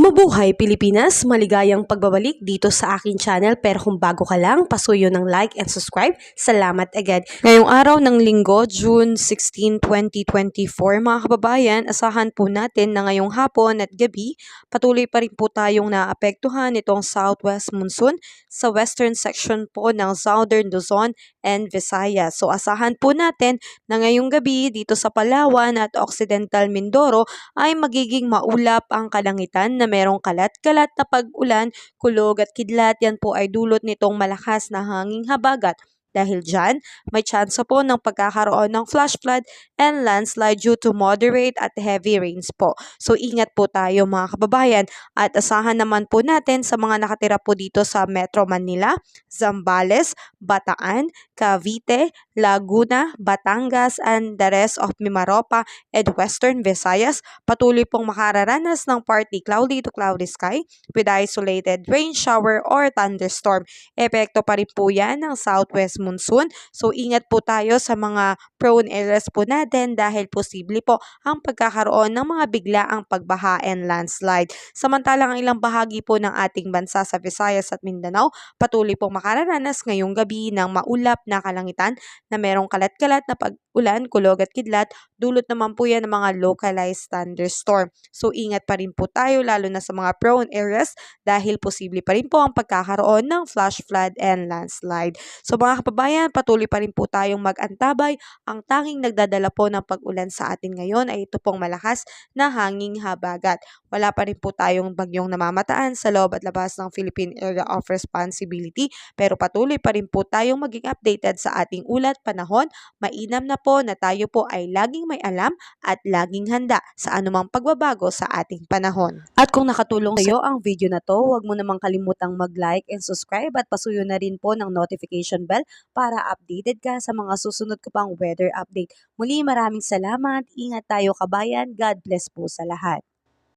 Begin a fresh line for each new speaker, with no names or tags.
Mabuhay Pilipinas! Maligayang pagbabalik dito sa aking channel, pero kung bago ka lang, pasuyo ng like and subscribe. Salamat agad! Ngayong araw ng Linggo, June 16, 2024, mga kababayan, asahan po natin na ngayong hapon at gabi, patuloy pa rin po tayong naapektuhan itong southwest monsoon sa western section po ng Southern Luzon and Visayas. So asahan po natin na ngayong gabi dito sa Palawan at Occidental Mindoro ay magiging maulap ang kalangitan na merong kalat-kalat na pag-ulan, kulog at kidlat. Yan po ay dulot nitong malakas na hanging habagat. Dahil dyan, may tsansa po ng pagkakaroon ng flash flood and landslide due to moderate at heavy rains po. So ingat po tayo mga kababayan, at asahan naman po natin sa mga nakatira po dito sa Metro Manila, Zambales, Bataan, Cavite, Laguna, Batangas, and the rest of Mimaropa and Western Visayas, patuloy pong makararanas ng partly cloudy to cloudy sky with isolated rain shower or thunderstorm. Epekto pa rin po yan ng southwest monsoon. So ingat po tayo sa mga prone areas po natin dahil posible po ang pagkakaroon ng mga biglaang pagbaha and landslide. Samantalang ang ilang bahagi po ng ating bansa sa Visayas at Mindanao, patuloy pong makararanas ngayong gabi ng maulap na kalangitan na merong kalat-kalat na pag-ulan, kulog at kidlat. Dulot naman po yan ng mga localized thunderstorm. So ingat pa rin po tayo lalo na sa mga prone areas dahil posible pa rin po ang pagkakaroon ng flash flood and landslide. So mga kababayan, patuloy pa rin po tayong mag-antabay. Ang tanging nagdadala po ng pag-ulan sa atin ngayon ay ito pong malakas na hanging habagat. Wala pa rin po tayong bagyong namamataan sa loob at labas ng Philippine Area of Responsibility, pero patuloy pa rin po tayong maging updated sa ating ulat panahon. Mainam na po na tayo po ay laging may alam at laging handa sa anumang pagbabago sa ating panahon. At kung nakatulong sa iyo ang video na to, huwag mo namang kalimutang mag-like and subscribe at pasuyo na rin po ng notification bell para updated ka sa mga susunod ko pang weather update. Muli, maraming salamat. Ingat tayo kabayan. God bless po sa lahat.